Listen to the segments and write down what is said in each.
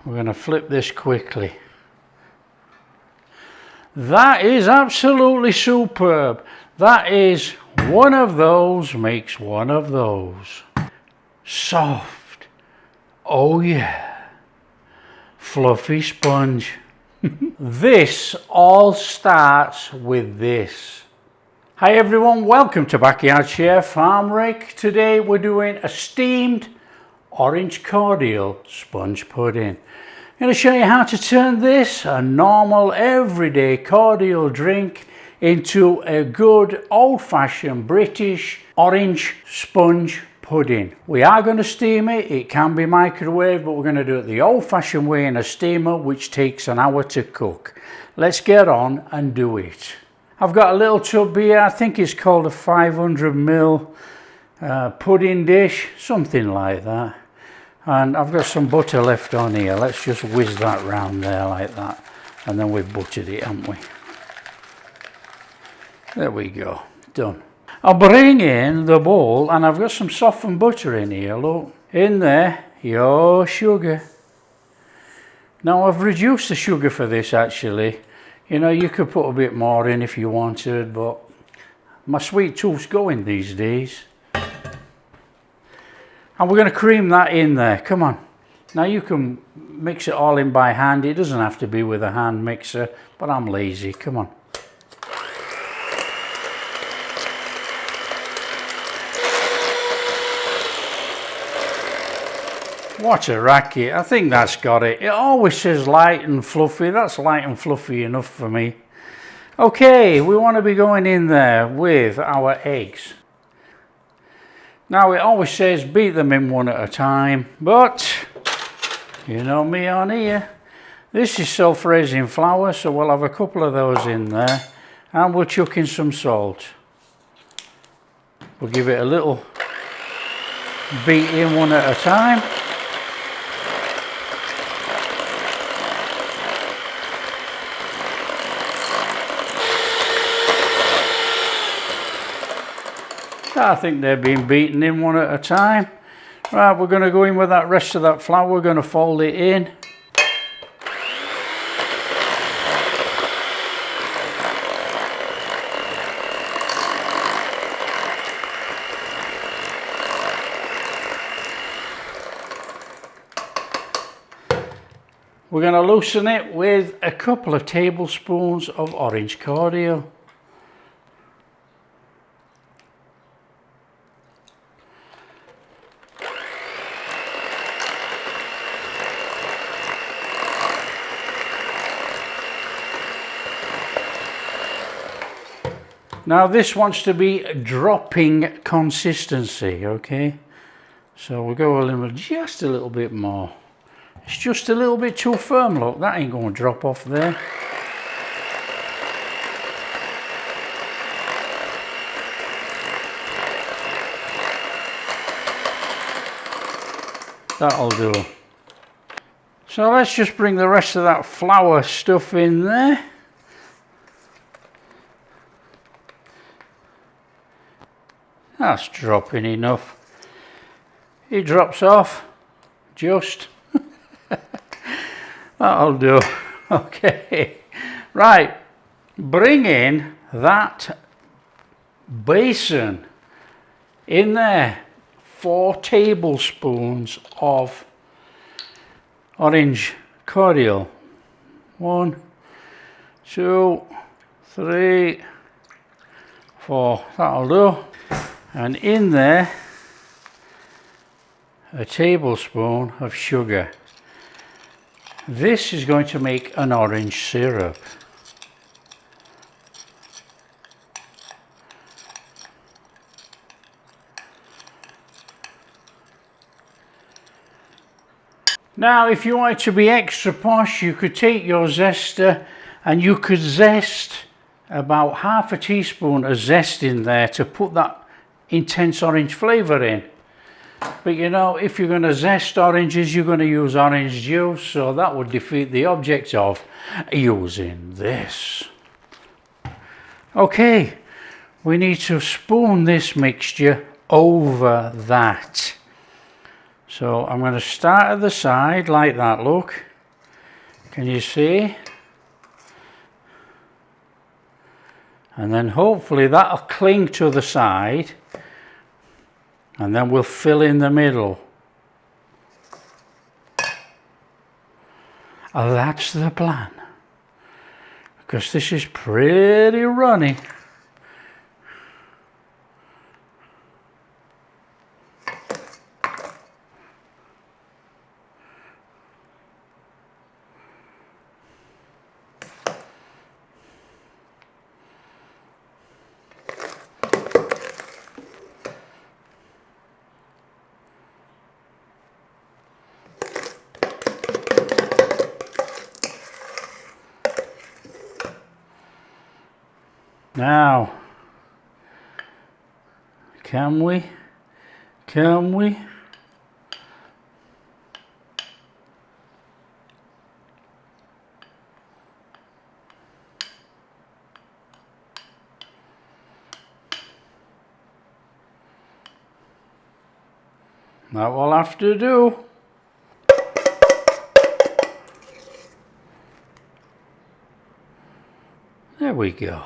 We're going to flip this quickly. That is absolutely superb. That is one of those makes one of those. Soft. Oh yeah. Fluffy sponge. This all starts with this. Hi everyone, welcome to Backyard Chef. I'm Rick. Today we're doing a steamed orange cordial sponge pudding. I'm going to show you how to turn this, a normal everyday cordial drink, into a good old-fashioned British orange sponge pudding. We are going to steam it. It can be microwaved, but we're going to do it the old-fashioned way in a steamer, which takes an hour to cook. Let's get on and do it. I've got a little tub here. I think it's called a 500 ml pudding dish, something like that. And I've got some butter left on here. Let's just whiz that round there like that. And then we've buttered it, haven't we? There we go. Done. I'll bring in the bowl, and I've got some softened butter in here. Look. In there, your sugar. Now I've reduced the sugar for this actually. You know, you could put a bit more in if you wanted, but my sweet tooth's going these days. And we're going to cream that in there. Come on. Now you can mix it all in by hand. It doesn't have to be with a hand mixer, but I'm lazy. Come on. What a racket. I think that's got it. It always says light and fluffy. That's light and fluffy enough for me. Okay, we want to be going in there with our eggs. Now it always says beat them in one at a time, but you know me on here. This is self-raising flour, so we'll have a couple of those in there, and we'll chuck in some salt. We'll give it a little beat in one at a time. I think they're being beaten in one at a time. Right, we're going to go in with that rest of that flour. We're going to fold it in. We're going to loosen it with a couple of tablespoons of orange cordial. Now this wants to be dropping consistency, okay? So we'll go just a little bit more. It's just a little bit too firm, look. That ain't going to drop off there. That'll do. So let's just bring the rest of that flour stuff in there. That's dropping enough. It drops off, just. That'll do. Okay. Right. Bring in that basin. In there, 4 tablespoons of orange cordial. 1, 2, 3, 4. That'll do. And in there, a tablespoon of sugar. This is going to make an orange syrup. Now, if you want it to be extra posh, you could take your zester and you could zest about half a teaspoon of zest in there to put that intense orange flavour in. But you know, if you're going to zest oranges, you're going to use orange juice, so that would defeat the object of using this. Okay, we need to spoon this mixture over that. So I'm going to start at the side like that, look. Can you see? And then hopefully that'll cling to the side, and then we'll fill in the middle. Oh, that's the plan, because this is pretty runny. Now, can we? That will have to do. There we go.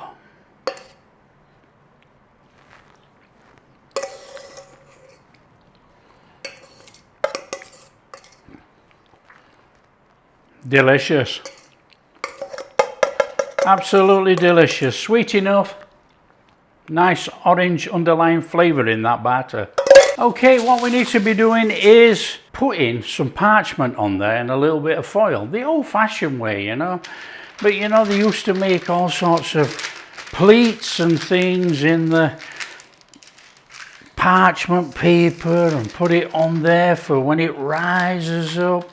Delicious. Absolutely delicious. Sweet enough. Nice orange underlying flavour in that batter. Okay, what we need to be doing is putting some parchment on there and a little bit of foil. The old-fashioned way, you know. But you know, they used to make all sorts of pleats and things in the parchment paper and put it on there for when it rises up.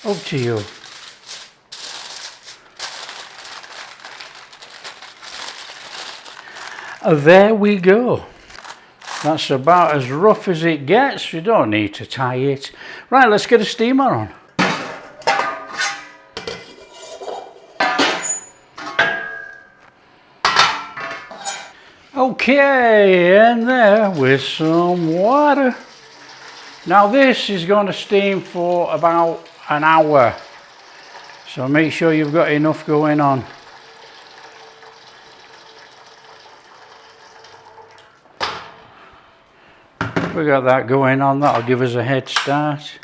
Up to you. There we go. That's about as rough as it gets. You don't need to tie it. Right, let's get a steamer on. Okay, and there with some water. Now this is going to steam for about an hour, so make sure you've got enough going on. We got that going on, that'll give us a head start.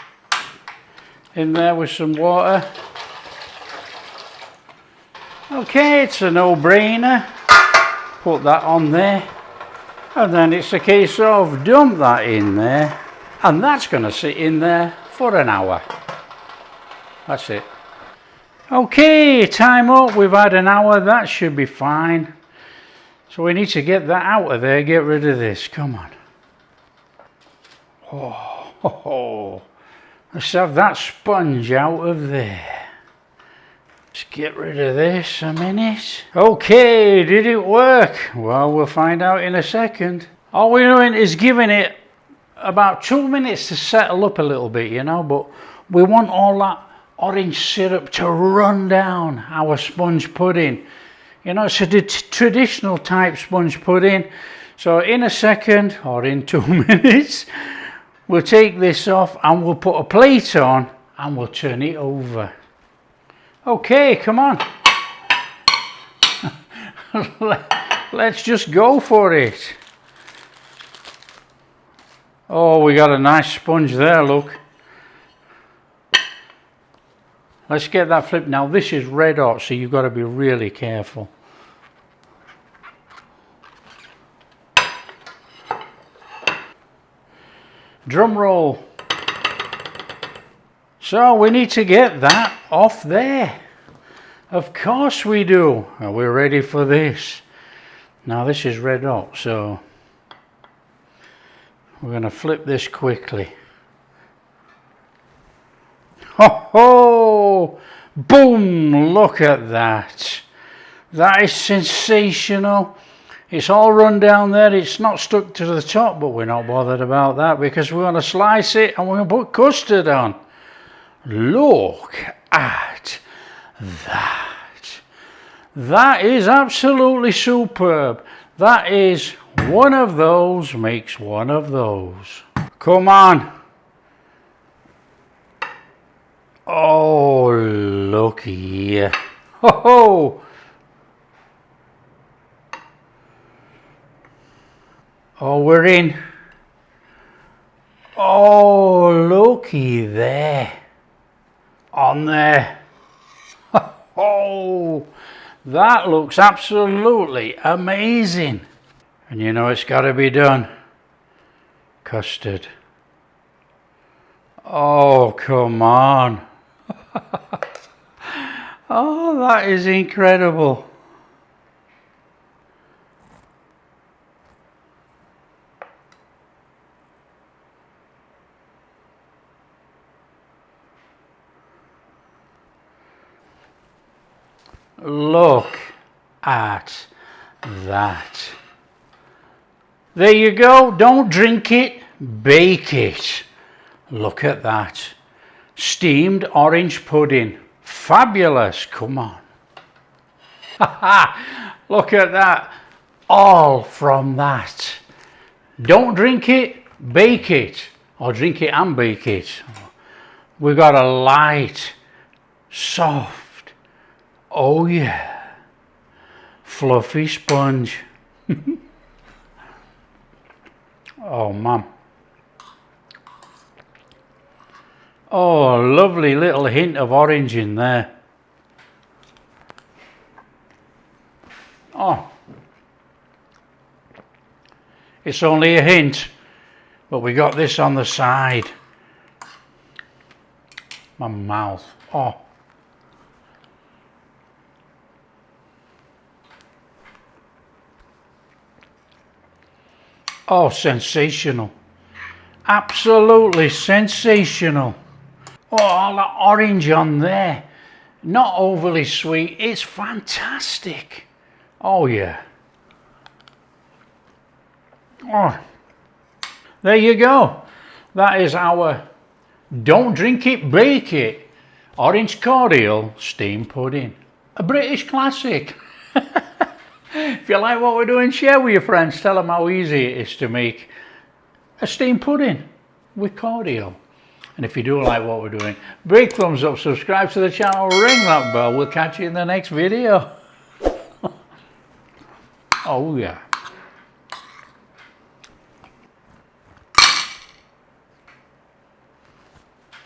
In there with some water. Okay, it's a no-brainer. Put that on there, and then it's a case of dump that in there, and that's going to sit in there for an hour. That's it. Okay, time up. We've had an hour. That should be fine. So we need to get that out of there. Get rid of this. Come on. Oh. Let's have that sponge out of there. Let's get rid of this a minute. Okay, did it work? Well, we'll find out in a second. All we're doing is giving it about 2 minutes to settle up a little bit, you know, but we want all that orange syrup to run down our sponge pudding. You know, it's a traditional type sponge pudding. So in a second, or in 2 minutes, we'll take this off and we'll put a plate on and we'll turn it over. Okay, come on. Let's just go for it. Oh, we got a nice sponge there, look. Let's get that flipped. Now this is red hot, so you've got to be really careful. Drum roll. So we need to get that off there. Of course we do. And we're ready for this. Now this is red hot, so we're going to flip this quickly. Ho ho! Boom! Look at that. That is sensational. It's all run down there. It's not stuck to the top, but we're not bothered about that because we're going to slice it and we're going to put custard on. Look at that. That is absolutely superb. That is one of those makes one of those. Come on. Oh, looky here. Ho ho! Oh, we're in. Oh, looky there. On there. Oh, that looks absolutely amazing. And you know it's got to be done. Custard. Oh, come on. Oh, that is incredible. Look at that. There you go. Don't drink it, bake it. Look at that. Steamed orange pudding. Fabulous. Come on. Look at that. All from that. Don't drink it, bake it. Or drink it and bake it. We got a light, soft, oh yeah, fluffy sponge. Oh man. Oh, lovely little hint of orange in there. Oh, it's only a hint, but we got this on the side. My mouth. Oh. Oh, sensational. Absolutely sensational. Oh, all that orange on there. Not overly sweet. It's fantastic. Oh, yeah. Oh. There you go. That is our don't drink it, bake it orange cordial steamed pudding. A British classic. If you like what we're doing, share with your friends. Tell them how easy it is to make a steamed pudding with cordial. And if you do like what we're doing, big thumbs up, subscribe to the channel, ring that bell. We'll catch you in the next video. Oh yeah.